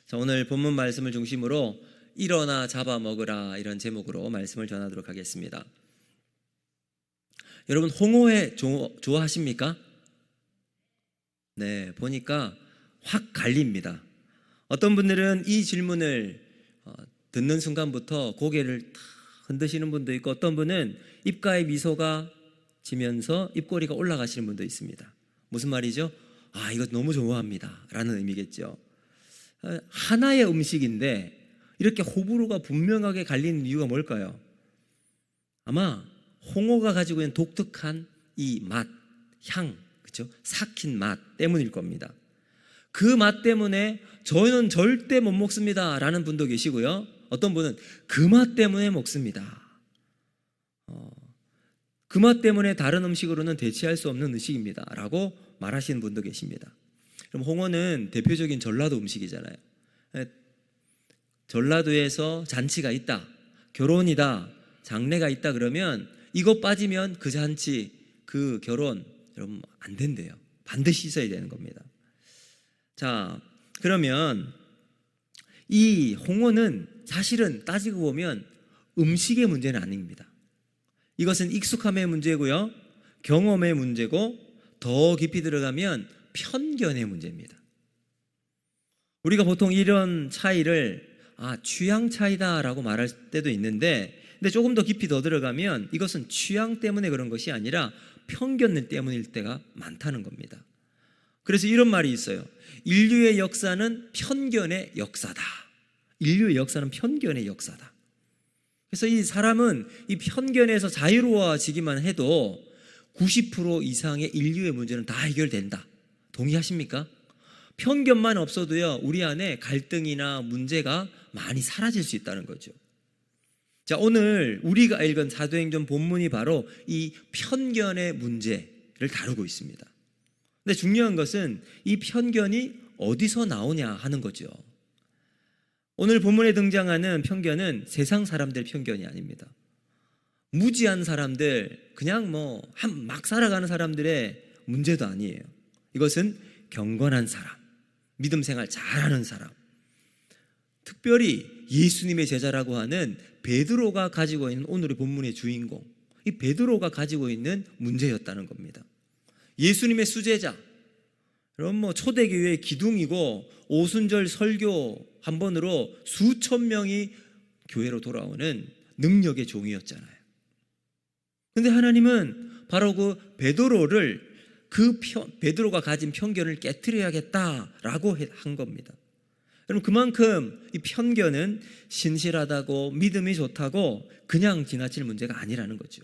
자, 오늘 본문 말씀을 중심으로 일어나 잡아먹으라 이런 제목으로 말씀을 전하도록 하겠습니다. 여러분 홍어회 좋아하십니까? 네, 보니까 확 갈립니다. 어떤 분들은 이 질문을 듣는 순간부터 고개를 탁 흔드시는 분도 있고, 어떤 분은 입가에 미소가 지면서 입꼬리가 올라가시는 분도 있습니다. 무슨 말이죠? 아, 이거 너무 좋아합니다 라는 의미겠죠. 하나의 음식인데 이렇게 호불호가 분명하게 갈리는 이유가 뭘까요? 아마 홍어가 가지고 있는 독특한 이 맛, 향, 그렇죠? 삭힌 맛 때문일 겁니다. 그 맛 때문에 저는 절대 못 먹습니다 라는 분도 계시고요, 어떤 분은 그 맛 때문에 먹습니다. 그 맛 때문에 다른 음식으로는 대체할 수 없는 음식입니다 라고 말하시는 분도 계십니다. 그럼 홍어는 대표적인 전라도 음식이잖아요. 전라도에서 잔치가 있다, 결혼이다, 장례가 있다 그러면 이거 빠지면 그 잔치, 그 결혼 여러분 안 된대요. 반드시 있어야 되는 겁니다. 자, 그러면 이 홍어는 사실은 따지고 보면 음식의 문제는 아닙니다. 이것은 익숙함의 문제고요, 경험의 문제고, 더 깊이 들어가면 편견의 문제입니다. 우리가 보통 이런 차이를 취향 차이다라고 말할 때도 있는데, 근데 조금 더 깊이 더 들어가면 이것은 취향 때문에 그런 것이 아니라 편견 때문일 때가 많다는 겁니다. 그래서 이런 말이 있어요. 인류의 역사는 편견의 역사다. 인류의 역사는 편견의 역사다. 그래서 이 사람은 이 편견에서 자유로워지기만 해도 90% 이상의 인류의 문제는 다 해결된다. 동의하십니까? 편견만 없어도요, 우리 안에 갈등이나 문제가 많이 사라질 수 있다는 거죠. 자, 오늘 우리가 읽은 사도행전 본문이 바로 이 편견의 문제를 다루고 있습니다. 근데 중요한 것은 이 편견이 어디서 나오냐 하는 거죠. 오늘 본문에 등장하는 편견은 세상 사람들의 편견이 아닙니다. 무지한 사람들, 그냥 막 살아가는 사람들의 문제도 아니에요. 이것은 경건한 사람, 믿음 생활 잘하는 사람, 특별히 예수님의 제자라고 하는 베드로가 가지고 있는 오늘의 본문의 주인공, 이 베드로가 가지고 있는 문제였다는 겁니다. 예수님의 수제자, 그럼 초대교회의 기둥이고 오순절 설교 한 번으로 수천 명이 교회로 돌아오는 능력의 종이었잖아요. 그런데 하나님은 바로 그 베드로를 베드로가 가진 편견을 깨트려야겠다라고 한 겁니다. 여러분, 그만큼 이 편견은 신실하다고 믿음이 좋다고 그냥 지나칠 문제가 아니라는 거죠.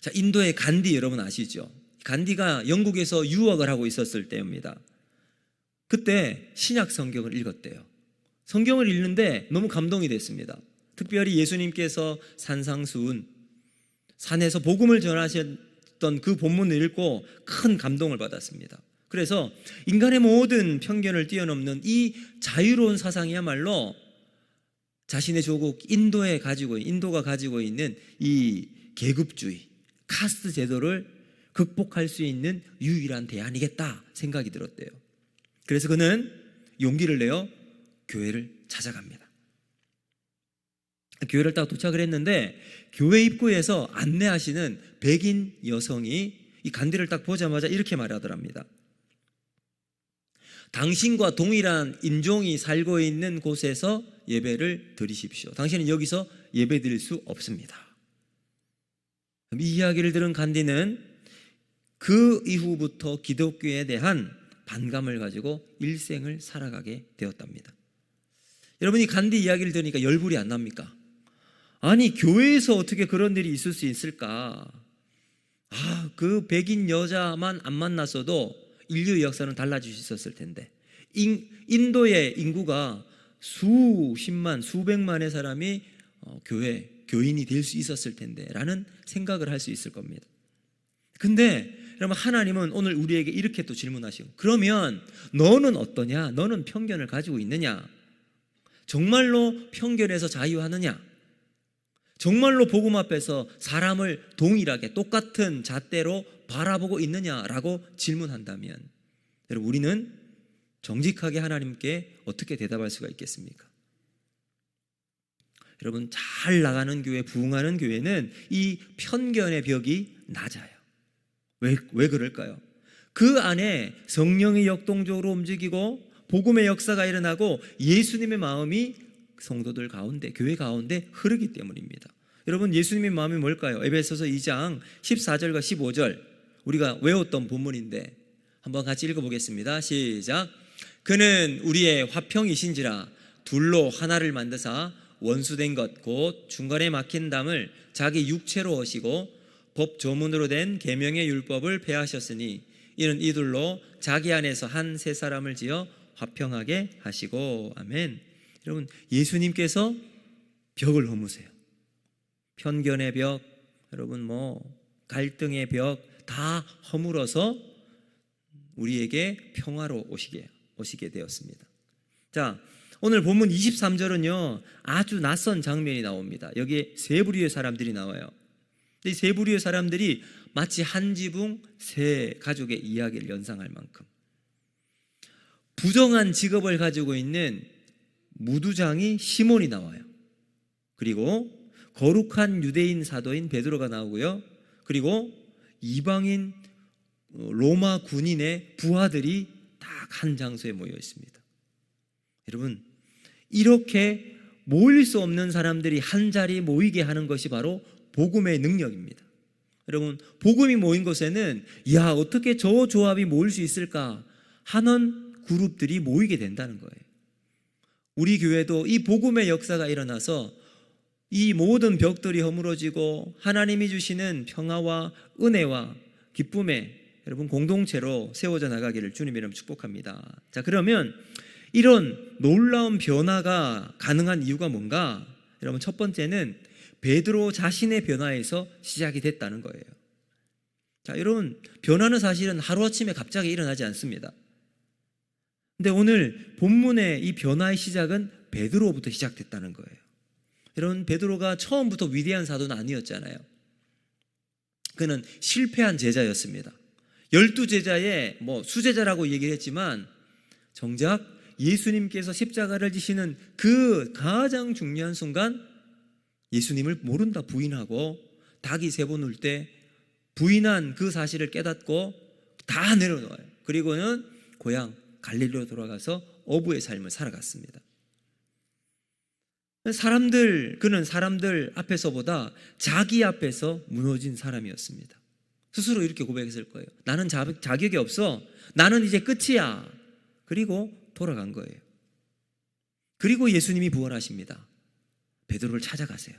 자, 인도의 간디 여러분 아시죠? 간디가 영국에서 유학을 하고 있었을 때입니다. 그때 신약 성경을 읽었대요. 성경을 읽는데 너무 감동이 됐습니다. 특별히 예수님께서 산상수훈, 산에서 복음을 전하셨던 그 본문을 읽고 큰 감동을 받았습니다. 그래서 인간의 모든 편견을 뛰어넘는 이 자유로운 사상이야말로 자신의 조국 인도가 가지고 있는 이 계급주의, 카스트 제도를 극복할 수 있는 유일한 대안이겠다 생각이 들었대요. 그래서 그는 용기를 내어 교회를 찾아갑니다. 교회를 딱 도착을 했는데 교회 입구에서 안내하시는 백인 여성이 이 간디를 딱 보자마자 이렇게 말하더랍니다. 당신과 동일한 인종이 살고 있는 곳에서 예배를 드리십시오. 당신은 여기서 예배 드릴 수 없습니다. 이 이야기를 들은 간디는 그 이후부터 기독교에 대한 반감을 가지고 일생을 살아가게 되었답니다. 여러분, 이 간디 이야기를 들으니까 열불이 안 납니까? 아니, 교회에서 어떻게 그런 일이 있을 수 있을까? 그 백인 여자만 안 만났어도 인류의 역사는 달라질 수 있었을 텐데, 인도의 인구가 수십만, 수백만의 사람이 교인이 될 수 있었을 텐데 라는 생각을 할 수 있을 겁니다. 근데 여러분, 하나님은 오늘 우리에게 이렇게 또 질문하시고, 그러면 너는 어떠냐? 너는 편견을 가지고 있느냐? 정말로 편견에서 자유하느냐? 정말로 복음 앞에서 사람을 동일하게 똑같은 잣대로 바라보고 있느냐라고 질문한다면, 여러분, 우리는 정직하게 하나님께 어떻게 대답할 수가 있겠습니까? 여러분, 잘 나가는 교회, 부흥하는 교회는 이 편견의 벽이 낮아요. 왜 그럴까요? 그 안에 성령이 역동적으로 움직이고 복음의 역사가 일어나고 예수님의 마음이 성도들 가운데, 교회 가운데 흐르기 때문입니다. 여러분, 예수님의 마음이 뭘까요? 에베소서 2장 14절과 15절, 우리가 외웠던 본문인데 한번 같이 읽어보겠습니다. 시작. 그는 우리의 화평이신지라 둘로 하나를 만드사 원수된 것 곧 중간에 막힌 담을 자기 육체로 오시고 법 조문으로 된 계명의 율법을 폐하셨으니 이는 이둘로 자기 안에서 한 새 사람을 지어 화평하게 하시고. 아멘. 여러분, 예수님께서 벽을 허무세요. 편견의 벽, 여러분 갈등의 벽 다 허물어서 우리에게 평화로 오시게 되었습니다. 자, 오늘 본문 23절은요 아주 낯선 장면이 나옵니다. 여기에 세 부류의 사람들이 나와요. 이 세 부류의 사람들이 마치 한 지붕 세 가족의 이야기를 연상할 만큼 부정한 직업을 가지고 있는 무두장이 시몬이 나와요. 그리고 거룩한 유대인 사도인 베드로가 나오고요. 그리고 이방인 로마 군인의 부하들이 딱 한 장소에 모여 있습니다. 여러분, 이렇게 모일 수 없는 사람들이 한 자리에 모이게 하는 것이 바로 복음의 능력입니다. 여러분, 복음이 모인 곳에는 어떻게 저 조합이 모일 수 있을까 하는 그룹들이 모이게 된다는 거예요. 우리 교회도 이 복음의 역사가 일어나서 이 모든 벽들이 허물어지고 하나님이 주시는 평화와 은혜와 기쁨의 여러분 공동체로 세워져 나가기를 주님 이름 축복합니다. 자, 그러면 이런 놀라운 변화가 가능한 이유가 뭔가? 여러분, 첫 번째는 베드로 자신의 변화에서 시작이 됐다는 거예요. 자, 여러분, 변화는 사실은 하루아침에 갑자기 일어나지 않습니다. 근데 오늘 본문의 이 변화의 시작은 베드로부터 시작됐다는 거예요. 여러분, 베드로가 처음부터 위대한 사도는 아니었잖아요. 그는 실패한 제자였습니다. 12제자의 수제자라고 얘기를 했지만 정작 예수님께서 십자가를 지시는 그 가장 중요한 순간 예수님을 모른다 부인하고 닭이 3번 울 때 부인한 그 사실을 깨닫고 다 내려놓아요. 그리고는 고향 갈릴리로 돌아가서 어부의 삶을 살아갔습니다. 그는 사람들 앞에서보다 자기 앞에서 무너진 사람이었습니다. 스스로 이렇게 고백했을 거예요. 나는 자격이 없어. 나는 이제 끝이야. 그리고 돌아간 거예요. 그리고 예수님이 부활하십니다. 베드로를 찾아가세요.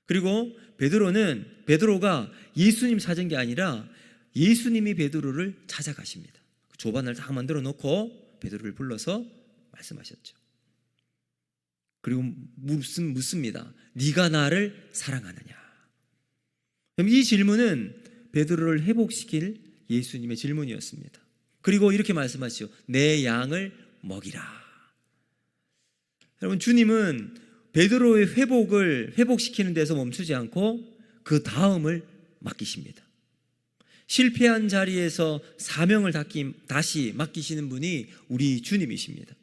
그리고 베드로가 예수님 찾은 게 아니라 예수님이 베드로를 찾아가십니다. 조반을 다 만들어 놓고 베드로를 불러서 말씀하셨죠. 그리고 묻습니다. 네가 나를 사랑하느냐? 그럼 이 질문은 베드로를 회복시킬 예수님의 질문이었습니다. 그리고 이렇게 말씀하시죠. 내 양을 먹이라. 여러분, 주님은 베드로의 회복시키는 데서 멈추지 않고 그 다음을 맡기십니다. 실패한 자리에서 사명을 다시 맡기시는 분이 우리 주님이십니다.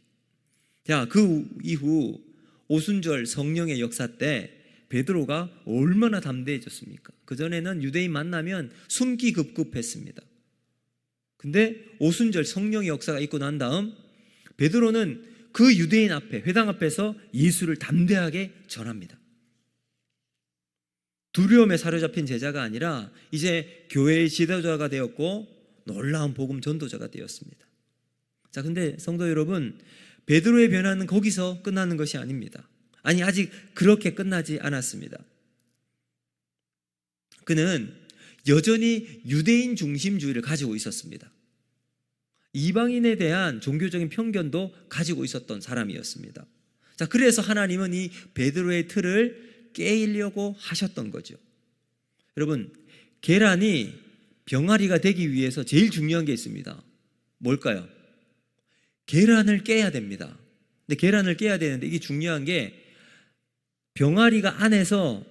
자, 그 이후 오순절 성령의 역사 때 베드로가 얼마나 담대해졌습니까? 그전에는 유대인 만나면 숨기급급했습니다. 근데 오순절 성령의 역사가 있고 난 다음 베드로는 그 유대인 앞에, 회당 앞에서 예수를 담대하게 전합니다. 두려움에 사로잡힌 제자가 아니라 이제 교회의 지도자가 되었고 놀라운 복음 전도자가 되었습니다. 자, 근데 성도 여러분, 베드로의 변화는 거기서 끝나는 것이 아닙니다. 아니, 아직 그렇게 끝나지 않았습니다. 그는 여전히 유대인 중심주의를 가지고 있었습니다. 이방인에 대한 종교적인 편견도 가지고 있었던 사람이었습니다. 자, 그래서 하나님은 이 베드로의 틀을 깨려고 하셨던 거죠. 여러분, 계란이 병아리가 되기 위해서 제일 중요한 게 있습니다. 뭘까요? 계란을 깨야 됩니다. 근데 계란을 깨야 되는데 이게 중요한 게 병아리가 안에서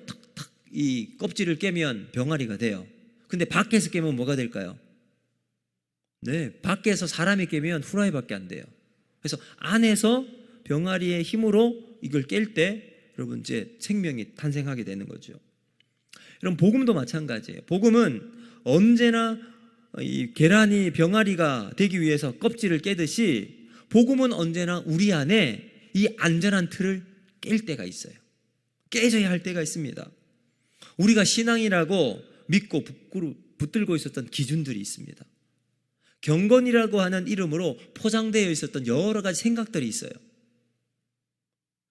탁탁 이 껍질을 깨면 병아리가 돼요. 근데 밖에서 깨면 뭐가 될까요? 네, 밖에서 사람이 깨면 후라이밖에 안 돼요. 그래서 안에서 병아리의 힘으로 이걸 깰 때 여러분 이제 생명이 탄생하게 되는 거죠. 여러분 복음도 마찬가지예요. 복음은 언제나 이 계란이 병아리가 되기 위해서 껍질을 깨듯이 복음은 언제나 우리 안에 이 안전한 틀을 깰 때가 있어요. 깨져야 할 때가 있습니다. 우리가 신앙이라고 믿고 붙들고 있었던 기준들이 있습니다. 경건이라고 하는 이름으로 포장되어 있었던 여러 가지 생각들이 있어요.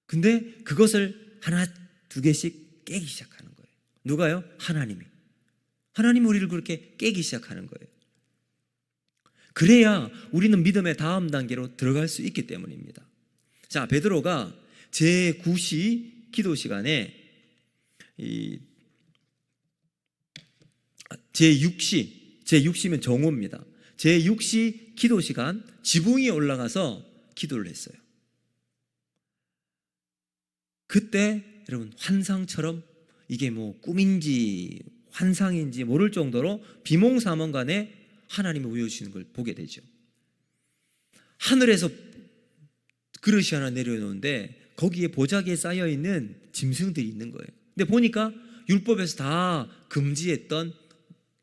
근데 그것을 하나 두 개씩 깨기 시작하는 거예요. 누가요? 하나님이 우리를 그렇게 깨기 시작하는 거예요. 그래야 우리는 믿음의 다음 단계로 들어갈 수 있기 때문입니다. 자, 베드로가 제9시 기도 시간에 제6시면 정오입니다. 제6시 기도 시간 지붕 위에 올라가서 기도를 했어요. 그때 여러분 환상처럼 이게 뭐 꿈인지 환상인지 모를 정도로 비몽사몽간에 하나님이 보여주시는 걸 보게 되죠. 하늘에서 그릇이 하나 내려놓는데 거기에 보자기에 쌓여있는 짐승들이 있는 거예요. 근데 보니까 율법에서 다 금지했던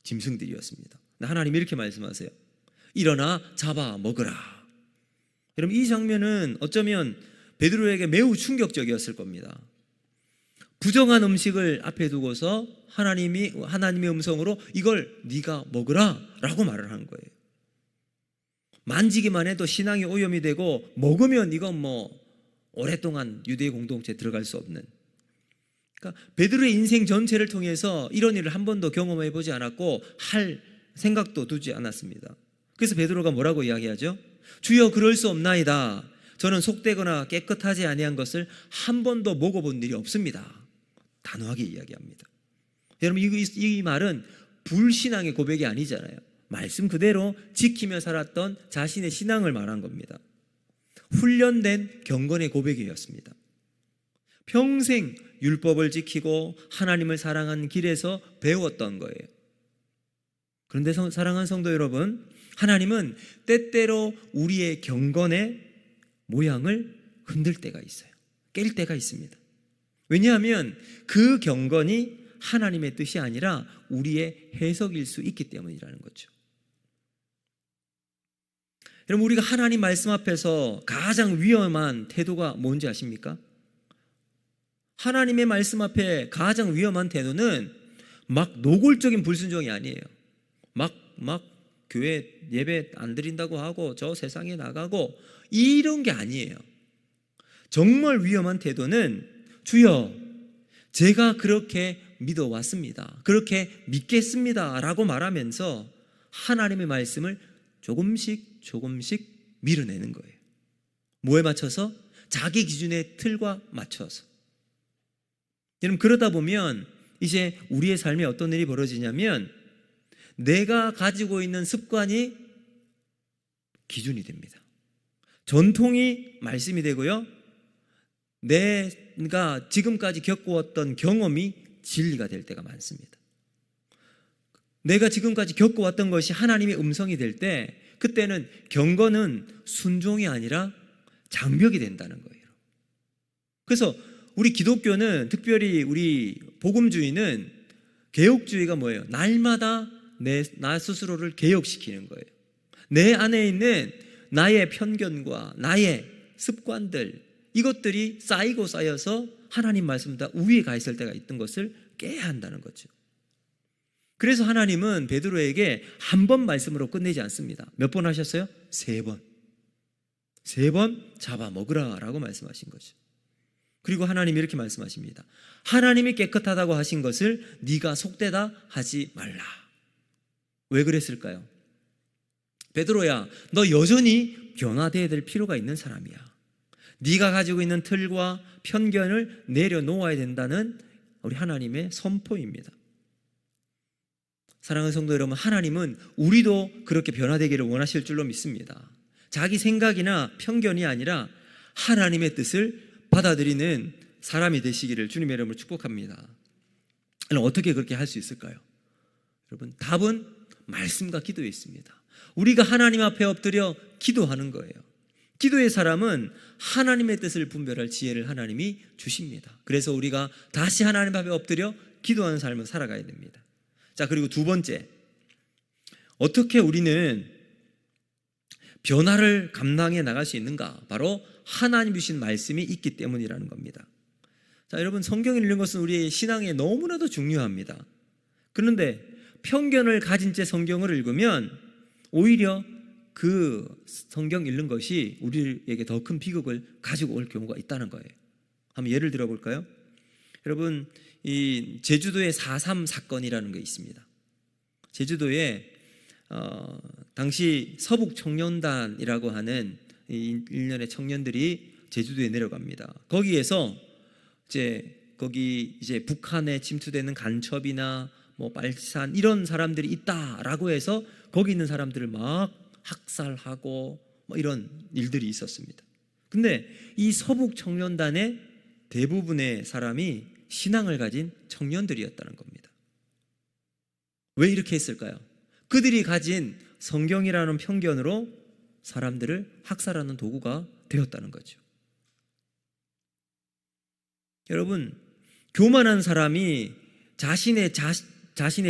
짐승들이었습니다. 하나님이 이렇게 말씀하세요. 일어나 잡아 먹으라. 여러분 이 장면은 어쩌면 베드로에게 매우 충격적이었을 겁니다. 부정한 음식을 앞에 두고서 하나님의 음성으로 이걸 네가 먹으라 라고 말을 하는 거예요. 만지기만 해도 신앙이 오염이 되고 먹으면 이건 뭐 오랫동안 유대 공동체에 들어갈 수 없는, 그러니까 베드로의 인생 전체를 통해서 이런 일을 한 번도 경험해 보지 않았고 할 생각도 두지 않았습니다. 그래서 베드로가 뭐라고 이야기하죠? 주여 그럴 수 없나이다. 저는 속되거나 깨끗하지 아니한 것을 한 번도 먹어본 일이 없습니다. 단호하게 이야기합니다. 여러분 이 말은 불신앙의 고백이 아니잖아요. 말씀 그대로 지키며 살았던 자신의 신앙을 말한 겁니다. 훈련된 경건의 고백이었습니다. 평생 율법을 지키고 하나님을 사랑한 길에서 배웠던 거예요. 그런데 사랑하는 성도 여러분, 하나님은 때때로 우리의 경건의 모양을 흔들 때가 있어요. 깰 때가 있습니다. 왜냐하면 그 경건이 하나님의 뜻이 아니라 우리의 해석일 수 있기 때문이라는 거죠. 여러분 우리가 하나님 말씀 앞에서 가장 위험한 태도가 뭔지 아십니까? 하나님의 말씀 앞에 가장 위험한 태도는 막 노골적인 불순종이 아니에요. 막 교회 예배 안 드린다고 하고 저 세상에 나가고 이런 게 아니에요. 정말 위험한 태도는 주여 제가 그렇게 믿어왔습니다. 그렇게 믿겠습니다 라고 말하면서 하나님의 말씀을 조금씩 밀어내는 거예요. 뭐에 맞춰서? 자기 기준의 틀과 맞춰서. 여러분 그러다 보면 이제 우리의 삶에 어떤 일이 벌어지냐면 내가 가지고 있는 습관이 기준이 됩니다. 전통이 말씀이 되고요. 내가 지금까지 겪어왔던 경험이 진리가 될 때가 많습니다. 내가 지금까지 겪어왔던 것이 하나님의 음성이 될 때 그때는 경건은 순종이 아니라 장벽이 된다는 거예요. 그래서 우리 기독교는 특별히 우리 복음주의는 개혁주의가 뭐예요? 날마다 나 스스로를 개혁시키는 거예요. 내 안에 있는 나의 편견과 나의 습관들 이것들이 쌓이고 쌓여서 하나님 말씀보다 우위에 가 있을 때가 있던 것을 깨야 한다는 거죠. 그래서 하나님은 베드로에게 한 번 말씀으로 끝내지 않습니다. 몇 번 하셨어요? 3번. 3번 잡아먹으라 라고 말씀하신 거죠. 그리고 하나님이 이렇게 말씀하십니다. 하나님이 깨끗하다고 하신 것을 네가 속되다 하지 말라. 왜 그랬을까요? 베드로야, 너 여전히 변화되어야 될 필요가 있는 사람이야. 네가 가지고 있는 틀과 편견을 내려놓아야 된다는 우리 하나님의 선포입니다. 사랑하는 성도 여러분, 하나님은 우리도 그렇게 변화되기를 원하실 줄로 믿습니다. 자기 생각이나 편견이 아니라 하나님의 뜻을 받아들이는 사람이 되시기를 주님의 이름으로 축복합니다. 어떻게 그렇게 할 수 있을까요? 여러분, 답은 말씀과 기도에 있습니다. 우리가 하나님 앞에 엎드려 기도하는 거예요. 기도의 사람은 하나님의 뜻을 분별할 지혜를 하나님이 주십니다. 그래서 우리가 다시 하나님 앞에 엎드려 기도하는 삶을 살아가야 됩니다. 자, 그리고 두 번째, 어떻게 우리는 변화를 감당해 나갈 수 있는가? 바로 하나님 주신 말씀이 있기 때문이라는 겁니다. 자, 여러분, 성경을 읽는 것은 우리의 신앙에 너무나도 중요합니다. 그런데 편견을 가진 채 성경을 읽으면 오히려 그 성경 읽는 것이 우리에게 더 큰 비극을 가지고 올 경우가 있다는 거예요. 한번 예를 들어 볼까요? 여러분, 이 제주도의 4.3 사건이라는 게 있습니다. 제주도에 당시 서북청년단이라고 하는 일련의 청년들이 제주도에 내려갑니다. 거기에서 거기 북한에 침투되는 간첩이나 뭐 빨치산 이런 사람들이 있다라고 해서 거기 있는 사람들을 막 학살하고 뭐 이런 일들이 있었습니다. 근데 이 서북청년단의 대부분의 사람이 신앙을 가진 청년들이었다는 겁니다. 왜 이렇게 했을까요? 그들이 가진 성경이라는 편견으로 사람들을 학살하는 도구가 되었다는 거죠. 여러분, 교만한 사람이 자신의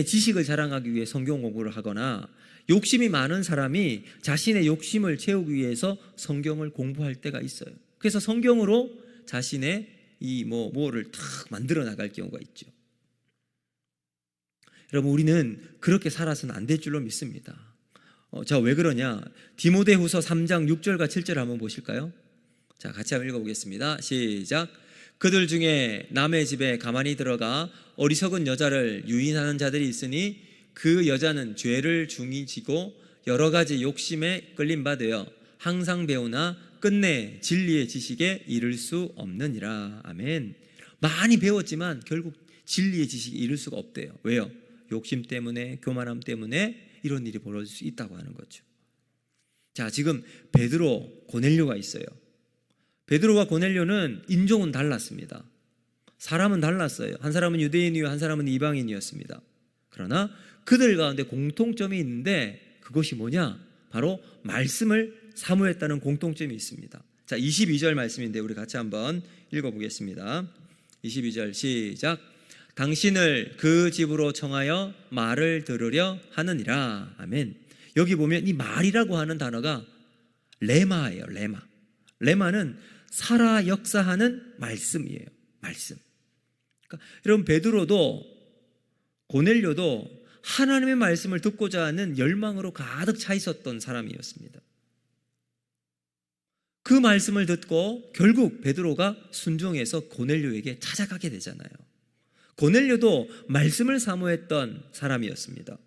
지식을 자랑하기 위해 성경 공부를 하거나 욕심이 많은 사람이 자신의 욕심을 채우기 위해서 성경을 공부할 때가 있어요. 그래서 성경으로 자신의 뭐를 탁 만들어 나갈 경우가 있죠. 여러분, 우리는 그렇게 살아서는 안 될 줄로 믿습니다. 자, 왜 그러냐? 디모데후서 3장 6절과 7절 한번 보실까요? 자, 같이 한번 읽어보겠습니다. 시작. 그들 중에 남의 집에 가만히 들어가 어리석은 여자를 유인하는 자들이 있으니 그 여자는 죄를 중히 지고 여러 가지 욕심에 끌림 받으여 항상 배우나 끝내 진리의 지식에 이를 수 없느니라. 아멘. 많이 배웠지만 결국 진리의 지식에 이를 수가 없대요. 왜요? 욕심 때문에, 교만함 때문에 이런 일이 벌어질 수 있다고 하는 거죠. 자, 지금 베드로, 고넬료가 있어요. 베드로와 고넬료는 인종은 달랐습니다. 사람은 달랐어요. 한 사람은 유대인이요, 한 사람은 이방인이었습니다. 그러나 그들 가운데 공통점이 있는데 그것이 뭐냐? 바로 말씀을 사모했다는 공통점이 있습니다. 자, 22절 말씀인데 우리 같이 한번 읽어보겠습니다. 22절 시작. 당신을 그 집으로 청하여 말을 들으려 하느니라. 아멘. 여기 보면 이 말이라고 하는 단어가 레마예요. 레마는 살아 역사하는 말씀이에요. 말씀. 그러니까 여러분, 베드로도 고넬료도 하나님의 말씀을 듣고자 하는 열망으로 가득 차 있었던 사람이었습니다. 그 말씀을 듣고 결국 베드로가 순종해서 고넬료에게 찾아가게 되잖아요. 고넬료도 말씀을 사모했던 사람이었습니다.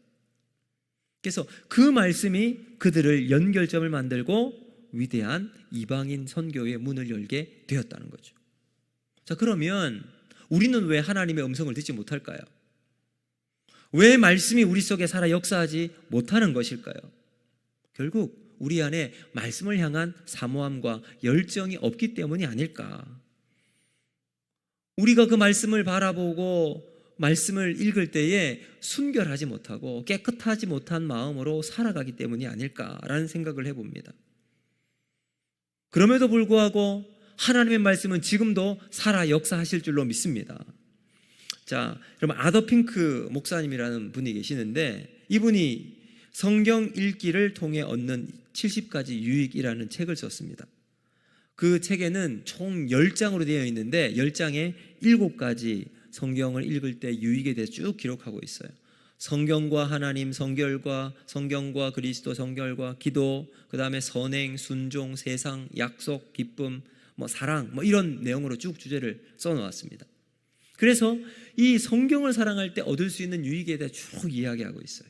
그래서 그 말씀이 그들을 연결점을 만들고 위대한 이방인 선교의 문을 열게 되었다는 거죠. 자, 그러면 우리는 왜 하나님의 음성을 듣지 못할까요? 왜 말씀이 우리 속에 살아 역사하지 못하는 것일까요? 결국 우리 안에 말씀을 향한 사모함과 열정이 없기 때문이 아닐까. 우리가 그 말씀을 바라보고 말씀을 읽을 때에 순결하지 못하고 깨끗하지 못한 마음으로 살아가기 때문이 아닐까라는 생각을 해봅니다. 그럼에도 불구하고 하나님의 말씀은 지금도 살아 역사하실 줄로 믿습니다. 자, 여러분, 아더핑크 목사님이라는 분이 계시는데 이분이 성경 읽기를 통해 얻는 70가지 유익이라는 책을 썼습니다. 그 책에는 총 10장으로 되어 있는데 10장에 7가지 성경을 읽을 때 유익에 대해서 쭉 기록하고 있어요. 성경과 하나님, 성경과 그리스도, 성결과 기도, 그 다음에 선행, 순종, 세상, 약속, 기쁨, 사랑, 이런 내용으로 쭉 주제를 써놓았습니다. 그래서 이 성경을 사랑할 때 얻을 수 있는 유익에 대해 쭉 이야기하고 있어요.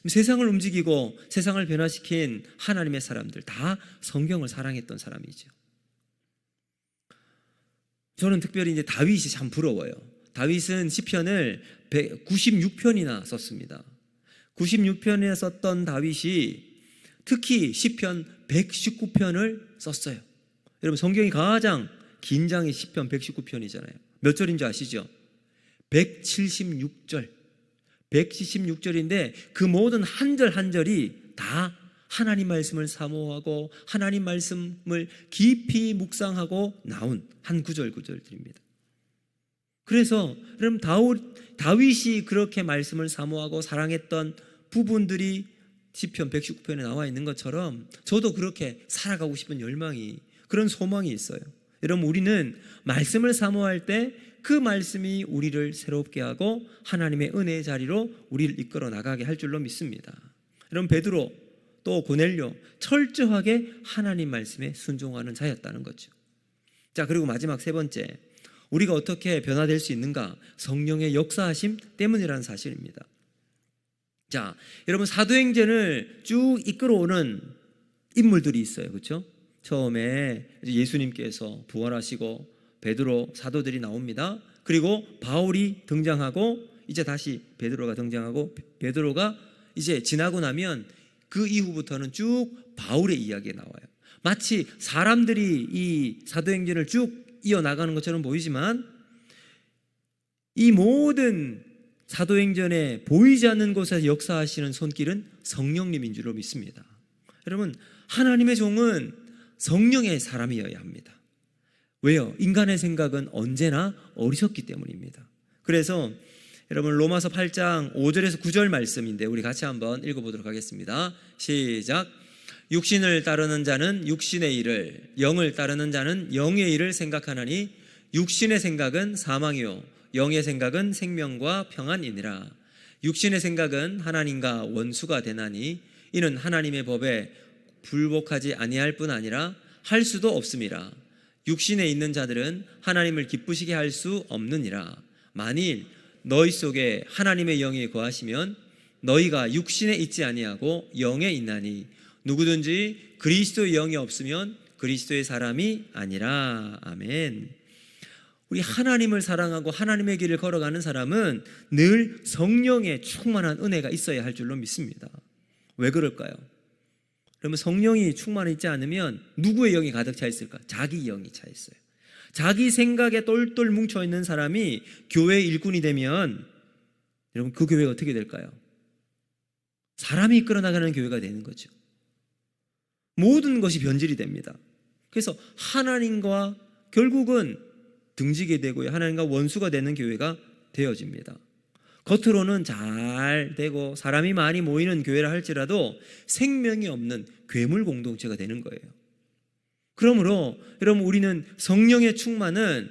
세상을 움직이고 세상을 변화시킨 하나님의 사람들 다 성경을 사랑했던 사람이죠. 저는 특별히 이제 다윗이 참 부러워요. 다윗은 시편을 96편이나 썼습니다. 96편에 썼던 다윗이 특히 시편 119편을 썼어요. 여러분, 성경이 가장 긴 장이 시편 119편이잖아요. 몇 절인 줄 아시죠? 176절. 176절인데 그 모든 한 절 한 절이 다 하나님 말씀을 사모하고 하나님 말씀을 깊이 묵상하고 나온 한 구절들입니다. 그래서 그럼 다윗이 그렇게 말씀을 사모하고 사랑했던 부분들이 시편 119편에 나와 있는 것처럼 저도 그렇게 살아가고 싶은 열망이, 그런 소망이 있어요. 여러분, 우리는 말씀을 사모할 때 그 말씀이 우리를 새롭게 하고 하나님의 은혜의 자리로 우리를 이끌어 나가게 할 줄로 믿습니다. 여러분, 베드로 또 고넬료 철저하게 하나님 말씀에 순종하는 자였다는 거죠. 자, 그리고 마지막 세 번째, 우리가 어떻게 변화될 수 있는가? 성령의 역사하심 때문이라는 사실입니다. 자, 여러분, 사도행전을 쭉 이끌어오는 인물들이 있어요. 그렇죠? 처음에 예수님께서 부활하시고 베드로, 사도들이 나옵니다. 그리고 바울이 등장하고 이제 다시 베드로가 등장하고 베드로가 이제 지나고 나면 그 이후부터는 쭉 바울의 이야기가 나와요. 마치 사람들이 이 사도행전을 쭉 이어나가는 것처럼 보이지만 이 모든 사도행전에 보이지 않는 곳에서 역사하시는 손길은 성령님인 줄로 믿습니다. 여러분, 하나님의 종은 성령의 사람이어야 합니다. 왜요? 인간의 생각은 언제나 어리석기 때문입니다. 그래서 여러분, 로마서 8장 5절에서 9절 말씀인데 우리 같이 한번 읽어보도록 하겠습니다. 시작. 육신을 따르는 자는 육신의 일을, 영을 따르는 자는 영의 일을 생각하나니 육신의 생각은 사망이요 영의 생각은 생명과 평안이니라. 육신의 생각은 하나님과 원수가 되나니 이는 하나님의 법에 불복하지 아니할 뿐 아니라 할 수도 없음이라. 육신에 있는 자들은 하나님을 기쁘시게 할 수 없느니라. 만일 너희 속에 하나님의 영이 거하시면 너희가 육신에 있지 아니하고 영에 있나니 누구든지 그리스도의 영이 없으면 그리스도의 사람이 아니라. 아멘. 우리 하나님을 사랑하고 하나님의 길을 걸어가는 사람은 늘 성령의 충만한 은혜가 있어야 할 줄로 믿습니다. 왜 그럴까요? 그러면 성령이 충만하지 않으면 누구의 영이 가득 차 있을까? 자기 영이 차 있어요. 자기 생각에 똘똘 뭉쳐있는 사람이 교회의 일꾼이 되면 여러분, 그 교회가 어떻게 될까요? 사람이 이끌어 나가는 교회가 되는 거죠. 모든 것이 변질이 됩니다. 그래서 하나님과 결국은 등지게 되고요, 하나님과 원수가 되는 교회가 되어집니다. 겉으로는 잘 되고 사람이 많이 모이는 교회라 할지라도 생명이 없는 괴물 공동체가 되는 거예요. 그러므로 여러분, 우리는 성령의 충만을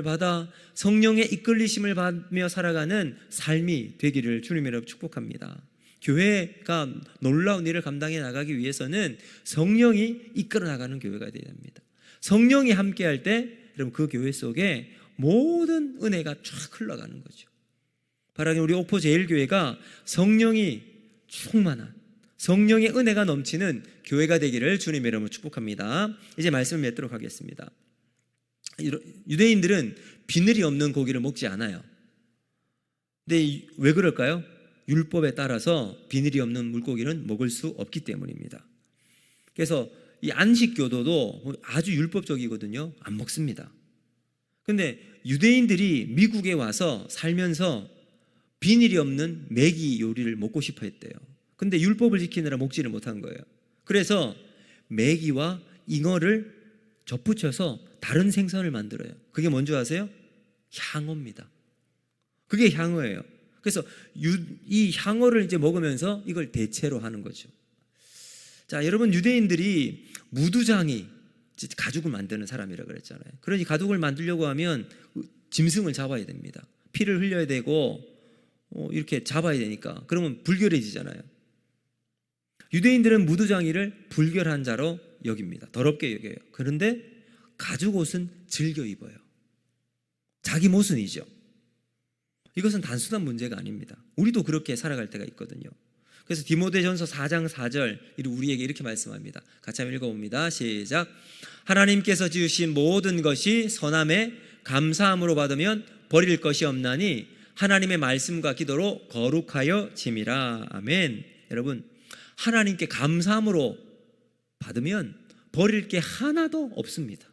받아 성령의 이끌리심을 받으며 살아가는 삶이 되기를 주님으로 축복합니다. 교회가 놀라운 일을 감당해 나가기 위해서는 성령이 이끌어 나가는 교회가 되어야 합니다. 성령이 함께할 때 여러분, 그 교회 속에 모든 은혜가 쫙 흘러가는 거죠. 바라기 우리 옥포 제일교회가 성령이 충만한, 성령의 은혜가 넘치는 교회가 되기를 주님의 이름으로 축복합니다. 이제 말씀을 맺도록 하겠습니다. 유대인들은 비늘이 없는 고기를 먹지 않아요. 근데 왜 그럴까요? 율법에 따라서 비늘이 없는 물고기는 먹을 수 없기 때문입니다. 그래서 이 안식교도도 아주 율법적이거든요. 안 먹습니다. 근데 유대인들이 미국에 와서 살면서 비닐이 없는 메기 요리를 먹고 싶어 했대요. 근데 율법을 지키느라 먹지를 못한 거예요. 그래서 메기와 잉어를 접붙여서 다른 생선을 만들어요. 그게 뭔지 아세요? 향어입니다. 그게 향어예요. 그래서 이 향어를 이제 먹으면서 이걸 대체로 하는 거죠. 자, 여러분, 유대인들이 무두장이 가죽을 만드는 사람이라 그랬잖아요. 그러니 가죽을 만들려고 하면 짐승을 잡아야 됩니다. 피를 흘려야 되고 이렇게 잡아야 되니까. 그러면 불결해지잖아요. 유대인들은 무두장이를 불결한 자로 여깁니다. 더럽게 여겨요. 그런데 가죽 옷은 즐겨 입어요. 자기 모순이죠. 이것은 단순한 문제가 아닙니다. 우리도 그렇게 살아갈 때가 있거든요. 그래서 디모데전서 4장 4절 우리에게 이렇게 말씀합니다. 같이 한번 읽어봅니다. 시작. 하나님께서 지으신 모든 것이 선함에 감사함으로 받으면 버릴 것이 없나니 하나님의 말씀과 기도로 거룩하여 짐이라. 아멘. 여러분, 하나님께 감사함으로 받으면 버릴 게 하나도 없습니다.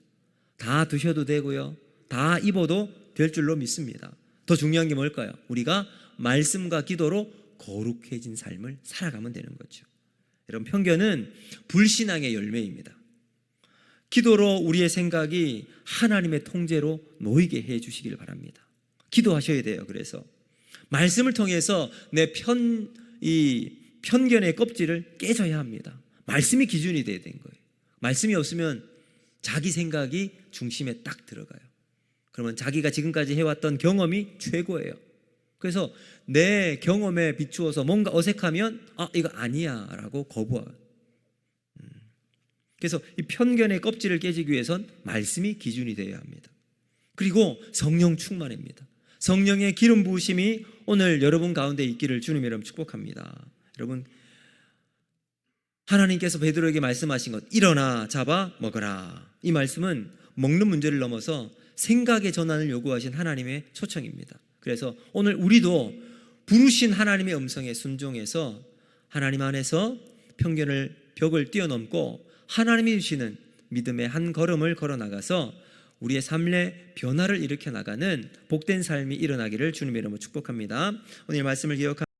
다 드셔도 되고요, 다 입어도 될 줄로 믿습니다. 더 중요한 게 뭘까요? 우리가 말씀과 기도로 거룩해진 삶을 살아가면 되는 거죠. 여러분, 편견은 불신앙의 열매입니다. 기도로 우리의 생각이 하나님의 통제로 놓이게 해 주시기를 바랍니다. 기도하셔야 돼요. 그래서 말씀을 통해서 이 편견의 껍질을 깨져야 합니다. 말씀이 기준이 돼야 되는 거예요. 말씀이 없으면 자기 생각이 중심에 딱 들어가요. 그러면 자기가 지금까지 해왔던 경험이 최고예요. 그래서 내 경험에 비추어서 뭔가 어색하면 이거 아니야 라고 거부하고, 그래서 이 편견의 껍질을 깨지기 위해선 말씀이 기준이 되어야 합니다. 그리고 성령 충만입니다. 성령의 기름 부으심이 오늘 여러분 가운데 있기를 주님의 이름으로 축복합니다. 여러분, 하나님께서 베드로에게 말씀하신 것, 일어나 잡아 먹어라, 이 말씀은 먹는 문제를 넘어서 생각의 전환을 요구하신 하나님의 초청입니다. 그래서 오늘 우리도 부르신 하나님의 음성에 순종해서 하나님 안에서 벽을 뛰어넘고 하나님이 주시는 믿음의 한 걸음을 걸어 나가서 우리의 삶의 변화를 일으켜 나가는 복된 삶이 일어나기를 주님의 이름으로 축복합니다. 오늘 말씀을 기억하고